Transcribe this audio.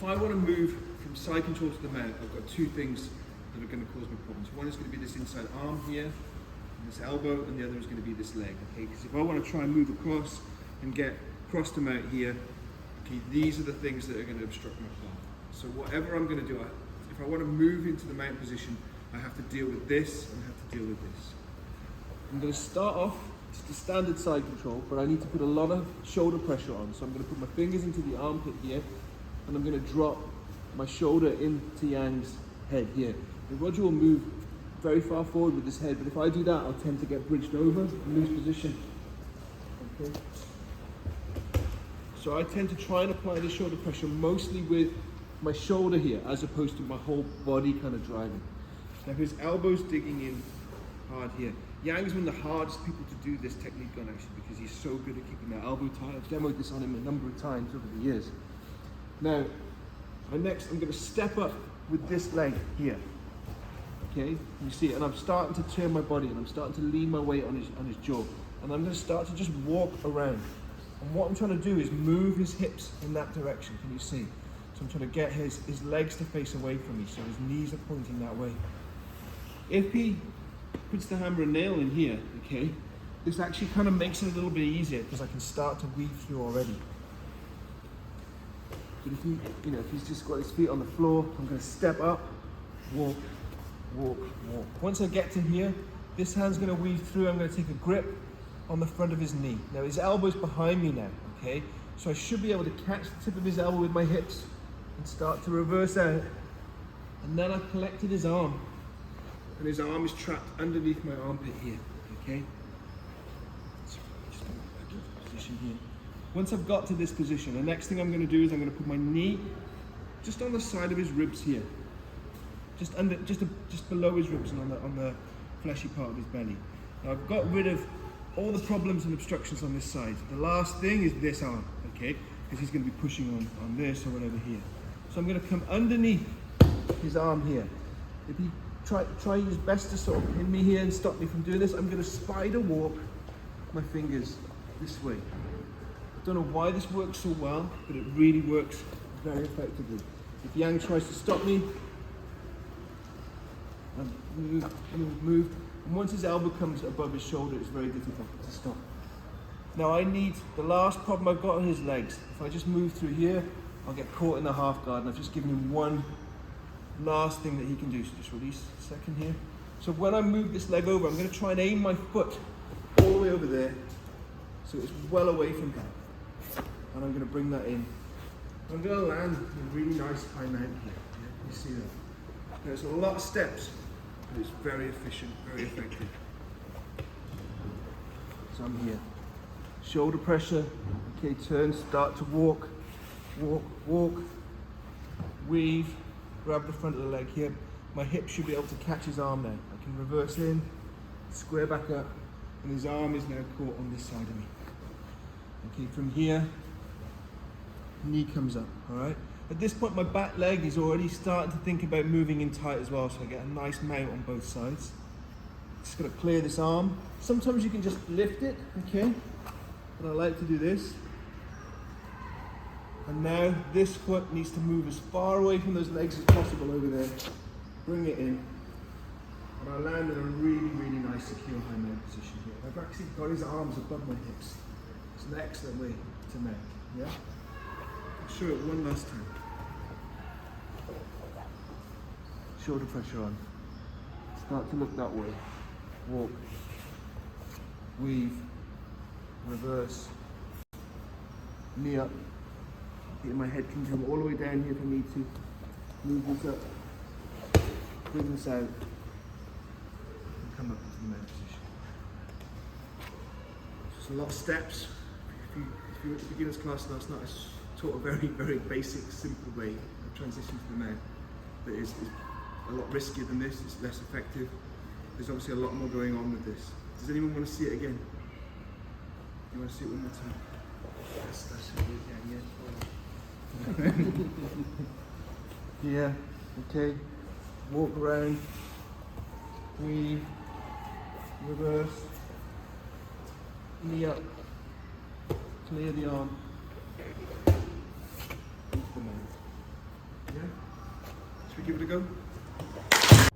if I want to move from side control to the mount, I've got two things that are going to cause me problems. One is going to be this inside arm here, and this elbow, and the other is going to be this leg. Okay, because if I want to try and move across and get across the mount here, okay, these are the things that are going to obstruct my path. So whatever I'm going to do, if I want to move into the mount position, I have to deal with this and I have to deal with this. I'm going to start off just a standard side control, but I need to put a lot of shoulder pressure on. So I'm going to put my fingers into the armpit here, and I'm going to drop my shoulder into Yang's head here. And Roger will move very far forward with his head, but if I do that, I'll tend to get bridged over and lose position. Okay. So I tend to try and apply the shoulder pressure mostly with my shoulder here, as opposed to my whole body kind of driving. Now his elbow's digging in hard here. Yang's one of the hardest people to do this technique on, actually, because he's so good at keeping that elbow tight. I've demoed this on him a number of times over the years. Now, next I'm going to step up with this leg here. Okay, you see it, and I'm starting to turn my body, and I'm starting to lean my weight on his jaw, and I'm going to start to just walk around. And what I'm trying to do is move his hips in that direction. Can you see? So I'm trying to get his legs to face away from me, so his knees are pointing that way. If he puts the hammer and nail in here, okay, this actually kind of makes it a little bit easier because I can start to weave through already. But if if he's just got his feet on the floor, I'm going to step up, walk, walk, walk. Once I get to here, this hand's going to weave through. I'm going to take a grip on the front of his knee. Now his elbow's behind me now, okay? So I should be able to catch the tip of his elbow with my hips and start to reverse out. And then I've collected his arm, and his arm is trapped underneath my armpit here, okay? So just going back into position here. Once I've got to this position, the next thing I'm going to do is I'm going to put my knee just on the side of his ribs here, just below his ribs and on the fleshy part of his belly. Now I've got rid of all the problems and obstructions on this side. The last thing is this arm, okay? Because he's going to be pushing on this or whatever here. So I'm going to come underneath his arm here. If he try his best to sort of pin me here and stop me from doing this, I'm going to spider walk my fingers this way. I don't know why this works so well, but it really works very effectively. If Yang tries to stop me, I move. And once his elbow comes above his shoulder, it's very difficult to stop. Now the last problem I've got on his legs. If I just move through here, I'll get caught in the half guard, and I've just given him one last thing that he can do. So just release a second here. So when I move this leg over, I'm going to try and aim my foot all the way over there, so it's well away from him. And I'm going to bring that in. I'm going to land a really nice high mount here. Yeah, you see that? There's a lot of steps, but it's very efficient, very effective. So I'm here. Shoulder pressure. Okay, turn, start to walk. Walk, walk. Weave. Grab the front of the leg here. My hip should be able to catch his arm now. I can reverse in, square back up, and his arm is now caught on this side of me. Okay, from here, knee comes up, all right? At this point, my back leg is already starting to think about moving in tight as well, so I get a nice mount on both sides. Just gotta clear this arm. Sometimes you can just lift it, okay? But I like to do this. And now this foot needs to move as far away from those legs as possible over there. Bring it in. And I land in a really, really nice secure high mount position here. I've actually got his arms above my hips. It's an excellent way to mount, yeah? I'll show it one last time. Shoulder pressure on. Start to look that way. Walk. Weave. Reverse. Knee up. My head can come all the way down here if I need to. Move this up. Bring this out. And come up into the mount position. Just a lot of steps. If you were at the beginner's class last night, I taught a very, very basic, simple way of transition to the mount that is a lot riskier than this. It's less effective. There's obviously a lot more going on with this. Does anyone want to see it again? You want to see it one more time? Yes, that's it again, yeah. Yeah, okay. Walk around, weave, reverse, knee up, clear the arm, into the mount. Yeah? Should we give it a go?